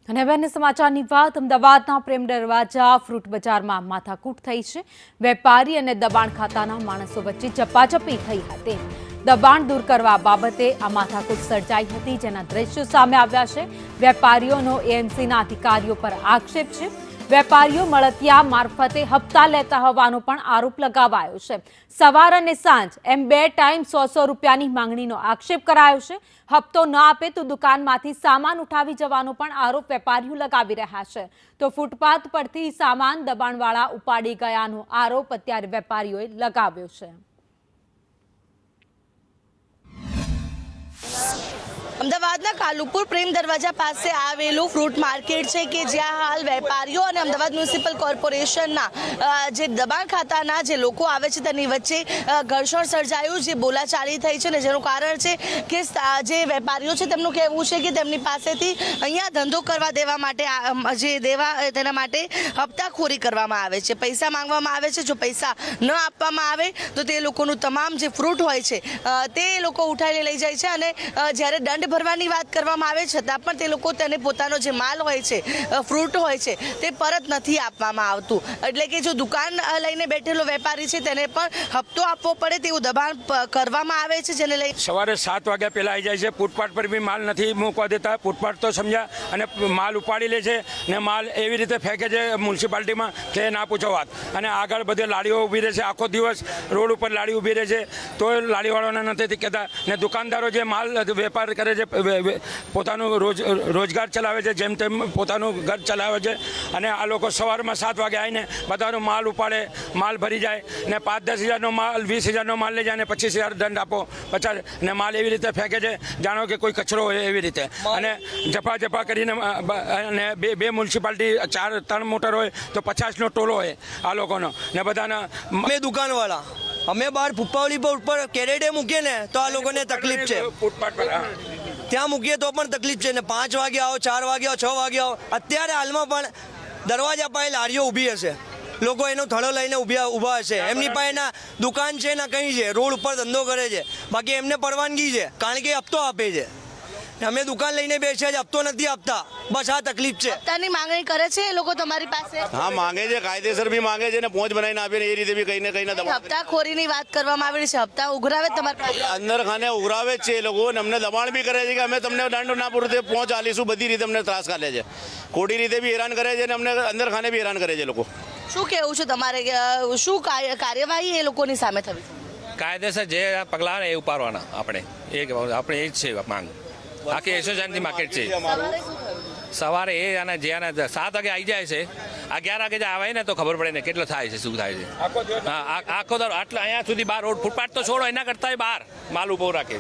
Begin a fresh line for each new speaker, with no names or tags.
અને હવે અન્ય સમાચારની વાત અમદાવાદના પ્રેમ દરવાજા ફ્રૂટ બજારમાં માથાકૂટ થઈ છે। વેપારી અને દબાણ ખાતાના માણસો વચ્ચે ઝપાઝપી થઈ હતી। દબાણ દૂર કરવા બાબતે આ માથાકૂટ સર્જાઈ હતી, જેના દ્રશ્યો સામે આવ્યા છે। વેપારીઓનો એએમસીના અધિકારીઓ પર આક્ષેપ છે। વેપારીઓ મળતિયા મારફતે હપ્તા લેતા હોવાનો પણ આરોપ લગાવાયો છે। સવાર અને સાંજ એમ 2 ટાઈમ 100 રૂપિયાની માંગણીનો આક્ષેપ કરાયો છે। હપ્તો ન આપે તો દુકાનમાંથી સામાન ઉઠાવી જવાનો પણ આરોપ વેપારીઓ લગાવી રહ્યા છે। તો ફૂટપાથ પરથી સામાન દબાણવાળા ઉપાડી ગયાનો આરોપ અત્યારે વેપારીઓએ લગાવ્યો છે।
અમદાવાદના કાલુપુર પ્રેમ દરવાજા પાસે આવેલું ફ્રૂટ માર્કેટ છે કે જ્યાં હાલ વેપારીઓ અને અમદાવાદ મ્યુનિસિપલ કોર્પોરેશનના જે દબાણ ખાતાના જે લોકો આવે છે તેની વચ્ચે ઘર્ષણ સર્જાયું, જે બોલાચાલી થઈ છે અને જેનું કારણ છે કે જે વેપારીઓ છે તેમનું કહેવું છે કે તેમની પાસેથી અહીંયા ધંધો કરવા દેવા માટે તેના માટે હપ્તાખોરી કરવામાં આવે છે, પૈસા માંગવામાં આવે છે। જો પૈસા ન આપવામાં આવે તો તે લોકોનું તમામ જે ફ્રૂટ હોય છે તે લોકો ઉઠાવીને લઈ જાય છે અને જ્યારે દંડ ભરવાની વાત કરવામાં આવે છતાં પણ તે લોકો તેને પોતાનો જે માલ હોય છે, ફ્રૂટ હોય છે, તે પરત નથી આપવામાં આવતું। એટલે કે જો દુકાન લઈને બેઠેલો વેપારી છે તેને પણ હપ્તો આપવો પડે તેવું દબાણ કરવામાં આવે છે, જેને લઈ
સવારે 7 વાગ્યા પહેલાં આવી જાય છે। ફૂટપાથ પર બી માલ નથી મૂકવા દેતા, ફૂટપાથ તો સમજ્યા અને માલ ઉપાડી લે છે ને માલ એવી રીતે ફેંકે છે મ્યુનિસિપાલિટીમાં કે ના પૂછો વાત। અને આગળ બધે લારીઓ ઊભી રહે છે, આખો દિવસ રોડ ઉપર લારી ઊભી રહે છે, તો લારીવાળાને નથી કહેતા। ને દુકાનદારો જે માલ વેપાર કરે છે, પોતાનું રોજગાર ચલાવે છે, જેમ તેમ પોતાનું ઘર ચલાવે છે। અને આ લોકો સવારમાં 7 વાગે આવીને બધાનો માલ ઉપાડે, માલ ભરી જાય ને 5-10 હજારનો માલ 20 હજારનો માલ લઈ જાય ને 25 હજાર દંડ આપો 50 ને માલ એવી રીતે ફેંકે છે જાણો કે કોઈ કચરો હોય એવી રીતે। અને જફા કરીને અને બે મ્યુનિસિપાલિટી 3 મોટર હોય તો 50નો ટોલો હોય આ લોકોનો ને બધાના।
અમે દુકાનવાળા અમે બહાર ફૂટપાવલી પર ઉપર કેરેટે મૂકીએ ને તો આ લોકોને તકલીફ છે,
ફૂટપાથ પર
ત્યાં મૂકીએ તો પણ તકલીફ છે ને 5 વાગે આવો, 4 વાગે આવો, 6 વાગે આવો। અત્યારે હાલમાં પણ દરવાજા પાસે લારીઓ ઊભી હશે, લોકો એનો થડો લઈને ઊભા હશે, એમની પાસે ના દુકાન છે ના કંઈ છે, રોડ ઉપર ધંધો કરે છે, બાકી એમને પરવાનગી છે કારણ કે હપ્તો આપે છે। અમે દુકાન લઈને બેસ્યા છે, હપ્તો નથી આપતા, બસ આ તકલીફ છે।
હપ્તાની માંગણી કરે છે એ લોકો તમારી પાસે?
હા માંગે છે, કાયદેસર બી માંગે છે ને પહોંચ બનાવીને આપે એ રીતે બી કઈ ને
હપ્તાખોરીની વાત કરવામાં આવી છે, હપ્તા ઉઘરાવે તમારી પાસે?
અંદર ખાને ઉઘરાવે છે એ લોકો, અમને દબાણ બી કરે છે કે અમે તમને દંડ ના પૂરું પહોંચ આલીશું, બધી રીતે અમને ત્રાસ કાઢે છે, ખોટી રીતે બી હેરાન કરે છે અને અમને અંદર ખાને બી હેરાન કરે છે લોકો।
શું કહેવું છે તમારે, શું કાર્યવાહી એ લોકોની સામે થવી?
કાયદેસર જે પગલાં એ ઉપાડવાના આપણે એ જ છે માંગ। આખી એસોસિએશનની માર્કેટ છે। સવારે એ અને જે 7 વાગે આવી જાય છે, 11 વાગે આવે ને તો ખબર પડે ને કેટલો થાય છે, શું થાય છે। હા આખો દર આટલા અહીંયા સુધી બહાર રોડ ફૂટપાથ તો છોડો, એના કરતાં બહાર માલ ઉભો રાખે।